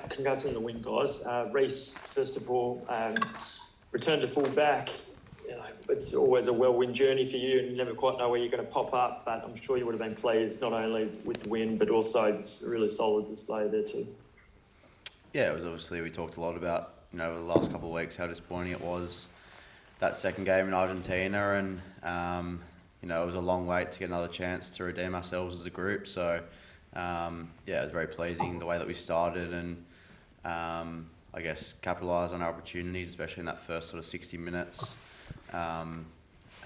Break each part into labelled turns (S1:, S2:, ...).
S1: Congrats on the win, guys. Reece, first of all, return to full back. You know, it's always a well-win journey for you, and you never quite know where you're going to pop up. But I'm sure you would have been pleased not only with the win, but also a really solid display there too.
S2: Yeah, it was obviously, we talked a lot about, over the last couple of weeks how disappointing it was, that second game in Argentina, and it was a long wait to get another chance to redeem ourselves as a group. So it was very pleasing the way that we started, and I guess capitalise on our opportunities, especially in that first sort of 60 minutes.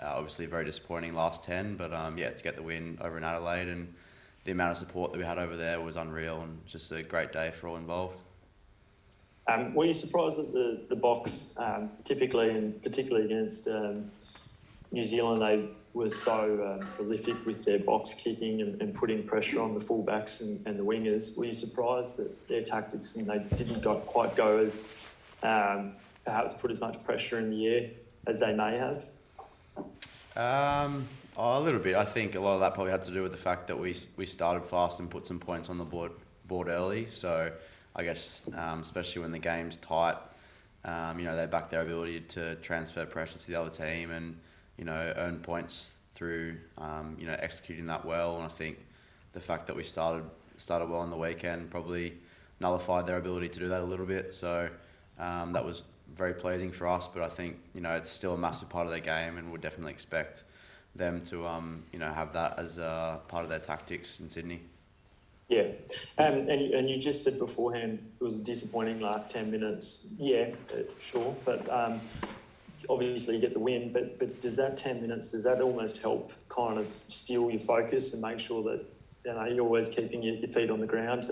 S2: Obviously very disappointing last 10, but to get the win over in Adelaide, and the amount of support that we had over there was unreal, and just a great day for all involved.
S1: Were you surprised that the Box, typically and particularly against New Zealand, they were so prolific with their box kicking and putting pressure on the fullbacks and the wingers? Were you surprised that their tactics, and they didn't quite go as perhaps put as much pressure in the air as they may have?
S2: A little bit. I think a lot of that probably had to do with the fact that we started fast and put some points on the board early. So I guess especially when the game's tight, they back their ability to transfer pressure to the other team and earn points through executing that well. And I think the fact that we started well on the weekend probably nullified their ability to do that a little bit. So that was very pleasing for us, but I think it's still a massive part of their game, and would definitely expect them to have that as part of their tactics in Sydney.
S1: Yeah, and you just said beforehand it was a disappointing last 10 minutes. Yeah, sure, but obviously you get the win. But does that 10 minutes, does that almost help kind of steal your focus and make sure that you're always keeping your feet on the ground,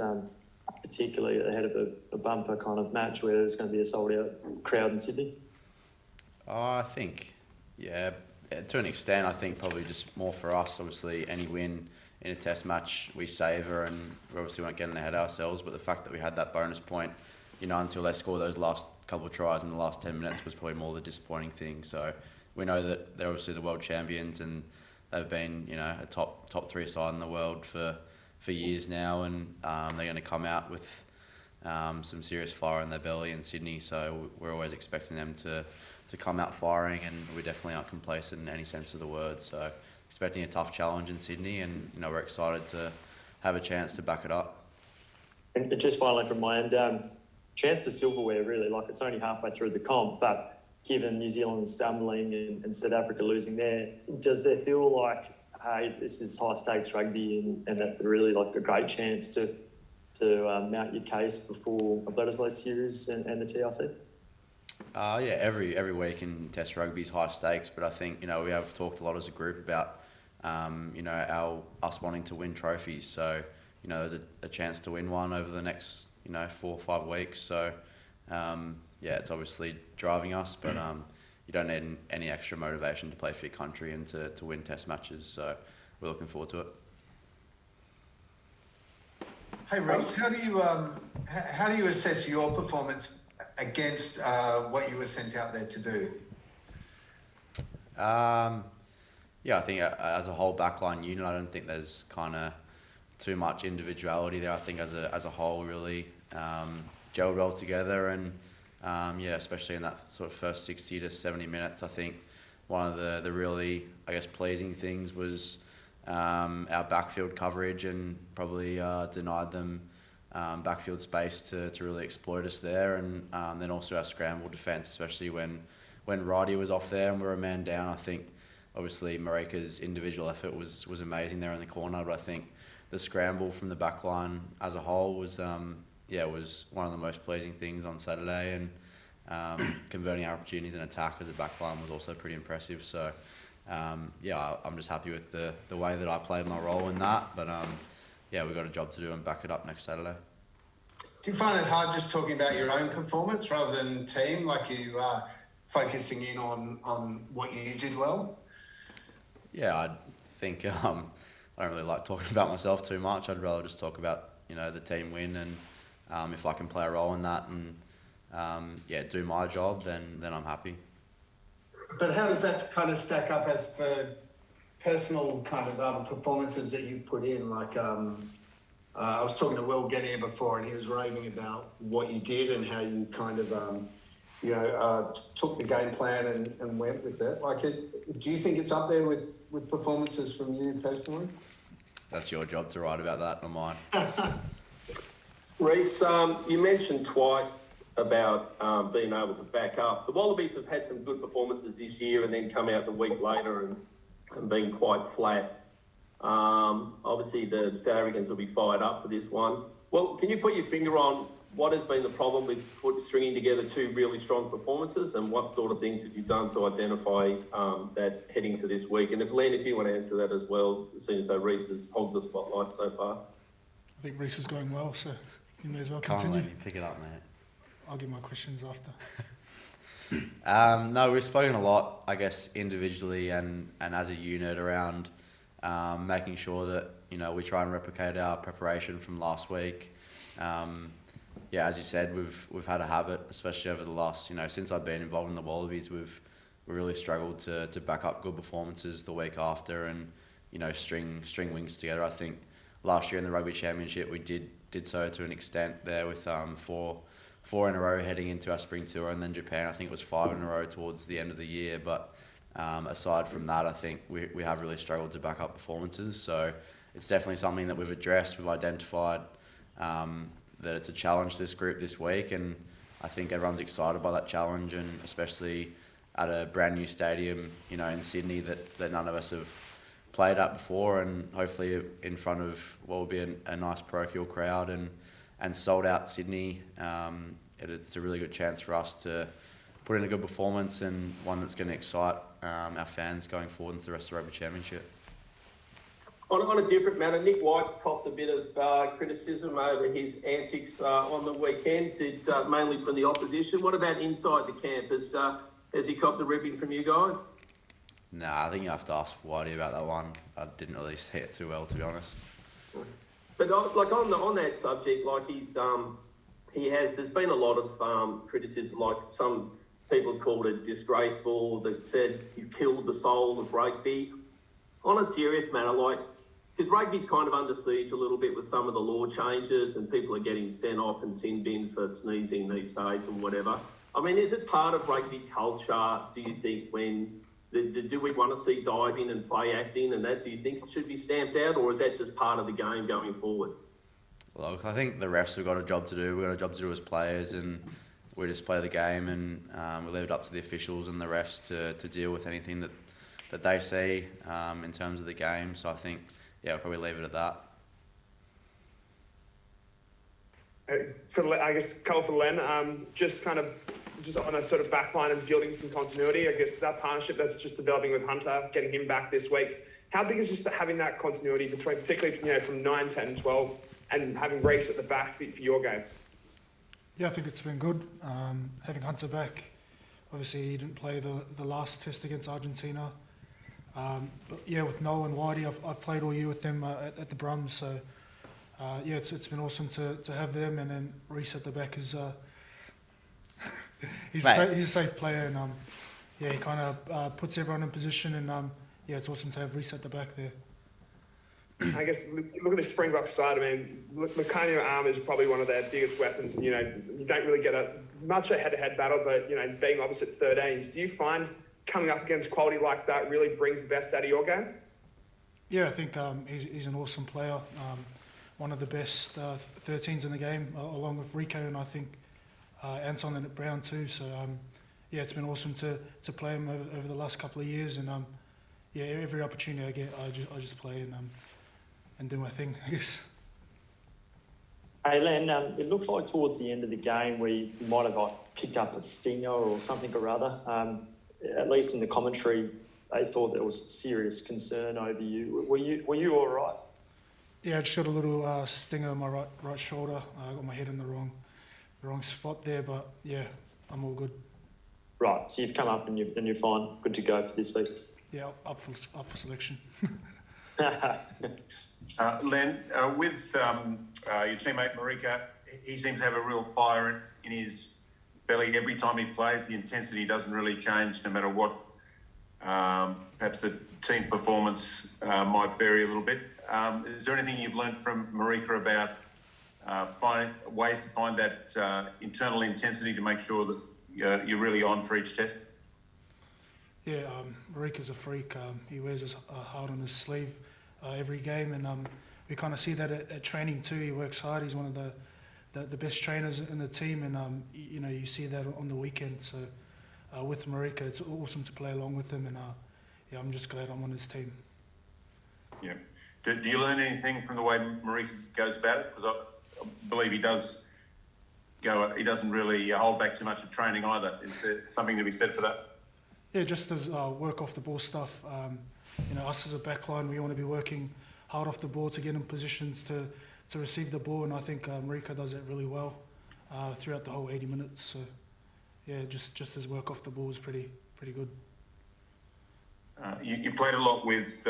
S1: particularly ahead of a bumper kind of match where there's going to be a sold-out crowd in Sydney?
S2: I think, to an extent, I think probably just more for us. Obviously, any win in a test match we savour, and we obviously weren't getting ahead of ourselves, but the fact that we had that bonus point, until they score those last couple of tries in the last 10 minutes was probably more the disappointing thing. So we know that they're obviously the world champions, and they've been, a top three side in the world for years now, and they're going to come out with some serious fire in their belly in Sydney. So we're always expecting them to come out firing, and we definitely aren't complacent in any sense of the word. So expecting a tough challenge in Sydney, and we're excited to have a chance to back it up.
S1: And just finally from my end, chance for silverware really, like it's only halfway through the comp, but given New Zealand stumbling and South Africa losing there, does there feel like, hey, this is high stakes rugby and that really like a great chance to mount your case before a Bledisloe series and the TRC?
S2: Every week in Test rugby is high stakes, but I think we have talked a lot as a group about us wanting to win trophies. So there's a chance to win one over the next 4 or 5 weeks. So it's obviously driving us, but you don't need any extra motivation to play for your country and to win Test matches. So we're looking forward to it.
S3: Hey Reece, how do you assess your performance against what you were sent out there to do?
S2: I think as a whole backline unit, I don't think there's kind of too much individuality there. I think as a whole really gelled well together, and especially in that sort of first 60 to 70 minutes, I think one of the really, I guess, pleasing things was our backfield coverage, and probably denied them backfield space to really exploit us there, and then also our scramble defence, especially when Roddy was off there and we were a man down. I think obviously Marika's individual effort was amazing there in the corner, but I think the scramble from the back line as a whole was was one of the most pleasing things on Saturday, and converting our opportunities in attack as a back line was also pretty impressive. So I'm just happy with the way that I played my role in that, but we've got a job to do and back it up next Saturday.
S3: Do you find it hard just talking about your own performance rather than team, like you are focusing in on what you did well? Yeah,
S2: I think I don't really like talking about myself too much. I'd rather just talk about the team win, and if I can play a role in that and do my job, then I'm happy.
S3: But how does that kind of stack up as for personal kind of performances that you put in? Like, I was talking to Will Genier before, and he was raving about what you did and how you kind of, took the game plan and went with it. Do you think it's up there with performances from you personally?
S2: That's your job to write about that, not mine.
S4: Reece, you mentioned twice about being able to back up. The Wallabies have had some good performances this year and then come out the week later and been quite flat. Obviously, the South Africans will be fired up for this one. Well, can you put your finger on what has been the problem with stringing together two really strong performances, and what sort of things have you done to identify that heading to this week? And if you want to answer that as well, seeing as though Reece has hogged the spotlight so far.
S5: I think Reece is going well, so you may as well
S2: Come on,
S5: continue.
S2: Lenny, pick it up, mate.
S5: I'll get my questions after.
S2: No, we've spoken a lot, I guess, individually and as a unit around making sure that, we try and replicate our preparation from last week. As you said, we've had a habit, especially over the last, since I've been involved in the Wallabies, we've really struggled to back up good performances the week after and, string wings together. I think last year in the Rugby Championship we did so to an extent there with four in a row heading into our spring tour, and then Japan, I think it was 5 in a row towards the end of the year. But aside from that, I think we have really struggled to back up performances. So it's definitely something that we've addressed. We've identified that it's a challenge to this group this week, and I think everyone's excited by that challenge, and especially at a brand new stadium, in Sydney that none of us have played at before, and hopefully in front of what will be a nice parochial crowd and sold out Sydney. It's a really good chance for us to put in a good performance, and one that's going to excite our fans going forward into the rest of the Rugby Championship.
S4: On a different matter, Nick White's copped a bit of criticism over his antics on the weekend, mainly from the opposition. What about inside the camp? Has he copped a ribbing from you guys?
S2: Nah, I think you have to ask Whitey about that one. I didn't really see it too well, to be honest.
S4: But on that subject, there's been a lot of criticism. Like, some people called it disgraceful, that said he's killed the soul of rugby. On a serious matter, because rugby's kind of under siege a little bit with some of the law changes, and people are getting sent off and sin binned for sneezing these days or whatever. I mean, is it part of rugby culture, do you think, do we want to see diving and play acting and that? Do you think it should be stamped out, or is that just part of the game going forward?
S2: Look, I think the refs have got a job to do. We've got a job to do as players, and we just play the game, and we leave it up to the officials and the refs to deal with anything that they see in terms of the game. So I think, we'll probably leave it at that.
S6: I guess, Cole, for Len, just on a sort of backline and building some continuity, I guess that partnership that's just developing with Hunter, getting him back this week, how big is just having that continuity between, particularly from 9, 10, 12, and having Reece at the back for your game?
S5: Yeah, I think it's been good. Having Hunter back, obviously he didn't play the last test against Argentina. But yeah, with Noel and Whitey, I've played all year with them at the Brums, so it's been awesome to have them, and then Reece at the back is he's a safe player, and he kind of puts everyone in position, and it's awesome to have Reece at the back there.
S6: I guess look at the Springbok side. I mean, Meccania arm is probably one of their biggest weapons. And, you don't really get much a head-to-head battle, but being opposite 13s, do you find coming up against quality like that really brings the best out of your game?
S5: Yeah, I think he's an awesome player. One of the best 13s in the game, along with Rico, and I think Anton and Brown too. So it's been awesome to play him over the last couple of years, and every opportunity I get, I just play and do my thing, I guess.
S1: Hey Len, it looked like towards the end of the game where you might have picked up a stinger or something or other. At least in the commentary, they thought there was serious concern over you. Were you all right?
S5: Yeah, I just got a little stinger on my right shoulder. I got my head in the wrong spot there, but yeah, I'm all good.
S1: Right, so you've come up and you're fine, good to go for this week.
S5: Yeah, up for selection.
S7: Len, with your teammate Marika, he seems to have a real fire in his belly every time he plays. The intensity doesn't really change no matter what. Perhaps the team performance might vary a little bit. Is there anything you've learned from Marika about ways to find that internal intensity to make sure that you're really on for each test?
S5: Yeah, Marika's a freak. He wears his heart on his sleeve every game, and we kind of see that at training too. He works hard. He's one of the best trainers in the team, and you see that on the weekend. So with Marika, it's awesome to play along with him, and yeah, I'm just glad I'm on his team.
S7: Yeah. Do you learn anything from the way Marika goes about it? Because I believe he does go. He doesn't really hold back too much of training either. Is there something to be said for that?
S5: Yeah, just as work off the ball stuff. Us as a backline, we want to be working hard off the ball to get in positions to receive the ball, and I think Marika does that really well throughout the whole 80 minutes. So yeah, just his work off the ball is pretty good.
S7: You played a lot with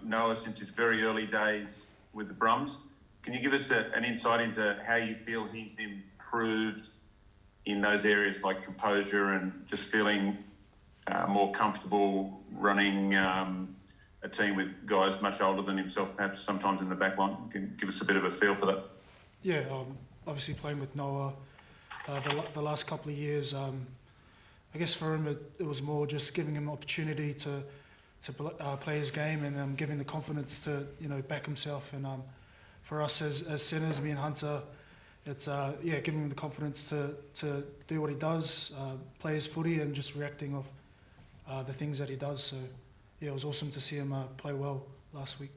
S7: Noah since his very early days with the Brums. Can you give us an insight into how you feel he's improved in those areas like composure and just feeling more comfortable running a team with guys much older than himself, perhaps sometimes in the back line? Can you give us a bit of a feel for that?
S5: Yeah, obviously playing with Noah the last couple of years, I guess for him it was more just giving him opportunity to play his game and giving the confidence to back himself. And for us as centres, me and Hunter, it's giving him the confidence to do what he does, play his footy, and just reacting off the things that he does. So yeah, it was awesome to see him play well last week.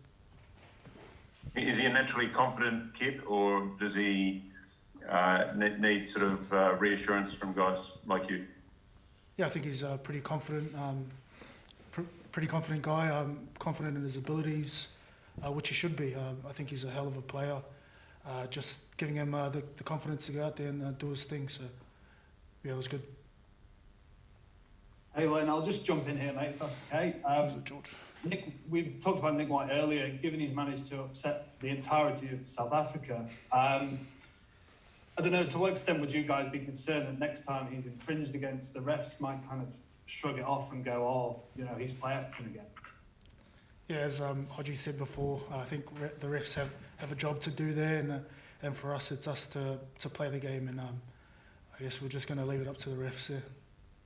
S7: Is he a naturally confident kid, or does he need sort of reassurance from guys like you?
S5: Yeah, I think he's a pretty confident, pretty confident guy. Confident in his abilities, which he should be. I think he's a hell of a player. Just giving him the confidence to go out there and do his thing. So yeah, it was good.
S8: Hey Len, I'll just jump in here, mate, if that's okay.
S5: George.
S8: Nick, we talked about Nick White earlier, given he's managed to upset the entirety of South Africa. I don't know, to what extent would you guys be concerned that next time he's infringed against, the refs might kind of shrug it off and go, he's play acting again?
S5: Yeah, as Hodge said before, I think the refs have a job to do there, and for us, it's us to play the game, and I guess we're just going to leave it up to the refs there.